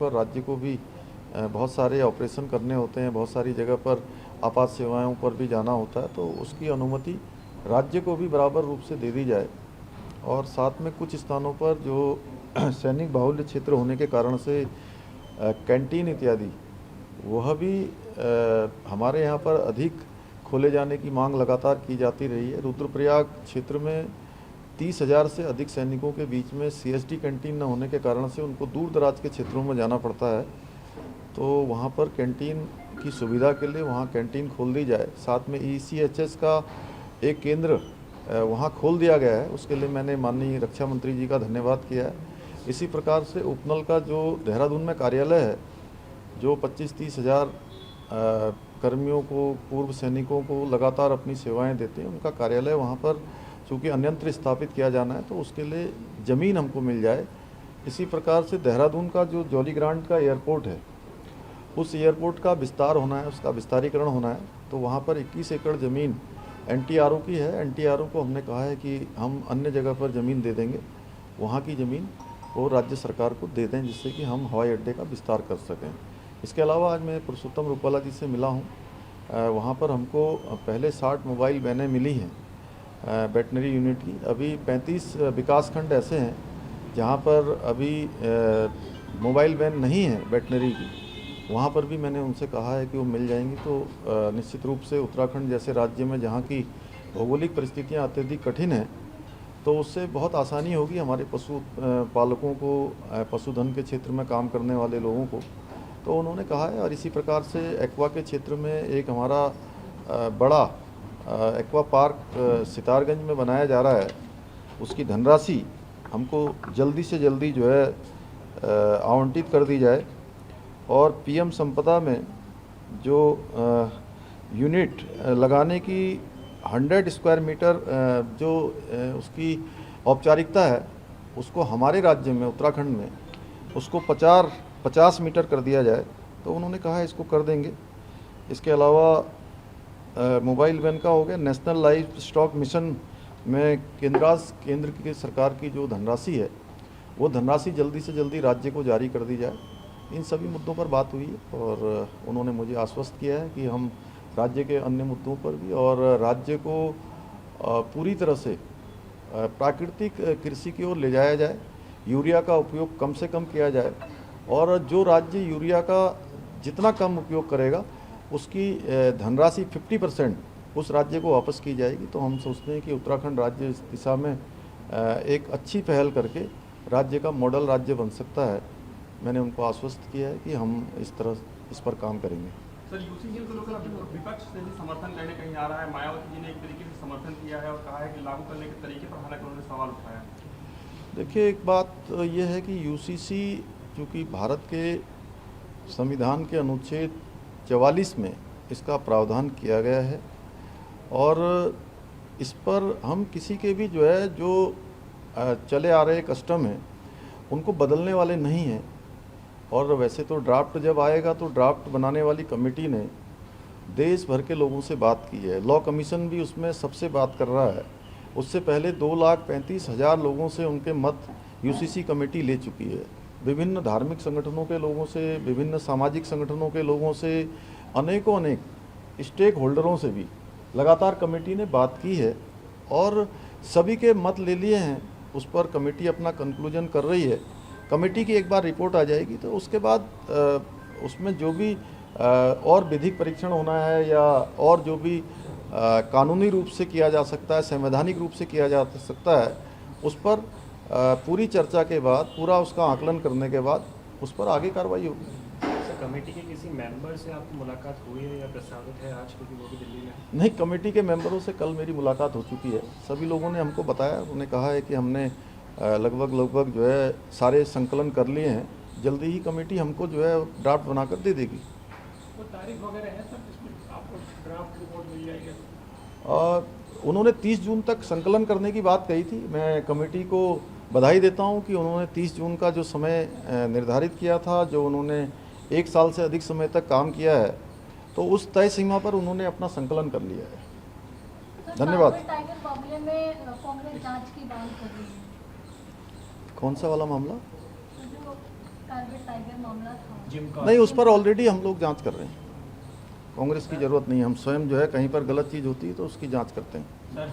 पर राज्य को भी बहुत सारे ऑपरेशन करने होते हैं, बहुत सारी जगह पर आपात सेवाओं पर भी जाना होता है, तो उसकी अनुमति राज्य को भी बराबर रूप से दे दी जाए। और साथ में कुछ स्थानों पर जो सैनिक बाहुल्य क्षेत्र होने के कारण से कैंटीन इत्यादि वह भी हमारे यहाँ पर अधिक खोले जाने की मांग लगातार की जाती रही है। रुद्रप्रयाग क्षेत्र में 30,000 से अधिक सैनिकों के बीच में CSD कैंटीन न होने के कारण से उनको दूर दराज के क्षेत्रों में जाना पड़ता है, तो वहाँ पर कैंटीन की सुविधा के लिए वहाँ कैंटीन खोल दी जाए। साथ में ECHS का एक केंद्र वहाँ खोल दिया गया है, उसके लिए मैंने माननीय रक्षा मंत्री जी का धन्यवाद किया है। इसी प्रकार से उपनल का जो देहरादून में कार्यालय है, जो 25-30 हज़ार कर्मियों को, पूर्व सैनिकों को लगातार अपनी सेवाएं देते हैं, उनका कार्यालय वहाँ पर चूँकि अन्यंत्र स्थापित किया जाना है, तो उसके लिए ज़मीन हमको मिल जाए। इसी प्रकार से देहरादून का जो जॉली ग्रांट का एयरपोर्ट है, उस एयरपोर्ट का विस्तार होना है, उसका विस्तारीकरण होना है, तो वहाँ पर 21 एकड़ ज़मीन NTRO की है। NTRO को हमने कहा है कि हम अन्य जगह पर ज़मीन दे देंगे, वहाँ की ज़मीन वो राज्य सरकार को दे दें, जिससे कि हम हवाई अड्डे का विस्तार कर सकें। इसके अलावा आज मैं पुरुषोत्तम रूपाला जी से मिला हूँ, वहाँ पर हमको पहले 60 मोबाइल वैनें मिली हैं वेटनरी यूनिट की। अभी 35 विकासखंड ऐसे हैं जहाँ पर अभी मोबाइल वैन नहीं है वेटनरी की, वहाँ पर भी मैंने उनसे कहा है कि वो मिल जाएंगी। तो निश्चित रूप से उत्तराखंड जैसे राज्य में जहाँ की भौगोलिक परिस्थितियाँ अत्यधिक कठिन हैं, तो उससे बहुत आसानी होगी हमारे पशु पालकों को, पशुधन के क्षेत्र में काम करने वाले लोगों को, तो उन्होंने कहा है। और इसी प्रकार से एक्वा के क्षेत्र में एक हमारा बड़ा एक्वा पार्क सितारगंज में बनाया जा रहा है, उसकी धनराशि हमको जल्दी से जल्दी जो है आवंटित कर दी जाए। और PM संपदा में जो यूनिट लगाने की 100 स्क्वायर मीटर जो उसकी औपचारिकता है, उसको हमारे राज्य में उत्तराखंड में उसको 50 मीटर कर दिया जाए, तो उन्होंने कहा है इसको कर देंगे। इसके अलावा मोबाइल वैन का हो गया। नेशनल लाइफ स्टॉक मिशन में केंद्र की सरकार की जो धनराशि है, वो धनराशि जल्दी से जल्दी राज्य को जारी कर दी जाए। इन सभी मुद्दों पर बात हुई है और उन्होंने मुझे आश्वस्त किया है कि हम राज्य के अन्य मुद्दों पर भी, और राज्य को पूरी तरह से प्राकृतिक कृषि की ओर ले जाया जाए, यूरिया का उपयोग कम से कम किया जाए, और जो राज्य यूरिया का जितना कम उपयोग करेगा उसकी धनराशि 50% उस राज्य को वापस की जाएगी। तो हम सोचते हैं कि उत्तराखंड राज्य इस दिशा में एक अच्छी पहल करके राज्य का मॉडल राज्य बन सकता है। मैंने उनको आश्वस्त किया है कि हम इस पर काम करेंगे। सर, UCC को लेकर विपक्ष से भी समर्थन लेने कहीं आ रहा है। मायावती जी ने एक तरीके से समर्थन किया है और कहा है कि लागू करने के तरीके पर हालांकि उन्होंने सवाल उठाया। देखिए, एक बात यह है कि UCC चूँकि भारत के संविधान के अनुच्छेद 44 में इसका प्रावधान किया गया है, और इस पर हम किसी के भी जो है जो चले आ रहे कस्टम हैं उनको बदलने वाले नहीं हैं। और वैसे तो ड्राफ्ट जब आएगा तो ड्राफ्ट बनाने वाली कमेटी ने देश भर के लोगों से बात की है, लॉ कमीशन भी उसमें सबसे बात कर रहा है। उससे पहले 2,35,000 लोगों से उनके मत UCC कमेटी ले चुकी है। विभिन्न धार्मिक संगठनों के लोगों से, विभिन्न सामाजिक संगठनों के लोगों से, अनेक स्टेक होल्डरों से भी लगातार कमेटी ने बात की है और सभी के मत ले लिए हैं। उस पर कमेटी अपना कंक्लूजन कर रही है। कमेटी की एक बार रिपोर्ट आ जाएगी तो उसके बाद उसमें जो भी और विधिक परीक्षण होना है या और जो भी कानूनी रूप से किया जा सकता है, संवैधानिक रूप से किया जा सकता है, उस पर पूरी चर्चा के बाद, पूरा उसका आकलन करने के बाद उस पर आगे कार्रवाई होगी। सर, कमेटी के किसी मेंबर से आपकी मुलाकात हुई है या प्रस्तावित है आज, क्योंकि वो भी दिल्ली में? नहीं, कमेटी के मेंबरों से कल मेरी मुलाकात हो चुकी है। सभी लोगों ने हमको बताया, उन्होंने कहा है कि हमने लगभग जो है सारे संकलन कर लिए हैं। जल्दी ही कमेटी हमको जो है ड्राफ्ट बनाकर दे देगी। तो तारीख वगैरह है सर जिसमें आपको ड्राफ्ट रिपोर्ट मिल जाएगी? उन्होंने 30 जून तक संकलन करने की बात कही थी। मैं कमेटी को बधाई देता हूं कि उन्होंने 30 जून का जो समय निर्धारित किया था, जो उन्होंने 1 साल से अधिक समय तक काम किया है, तो उस तय सीमा पर उन्होंने अपना संकलन कर लिया है। धन्यवाद। टाइगर मामले में कांग्रेस जांच की मांग कर रही है। कौन सा वाला मामला? जो कार्बेट टाइगर मामला था। जिम का नहीं, उस पर ऑलरेडी हम लोग जांच कर रहे हैं। कांग्रेस की ज़रूरत नहीं है, हम स्वयं जो है कहीं पर गलत चीज़ होती है तो उसकी जांच करते हैं। सर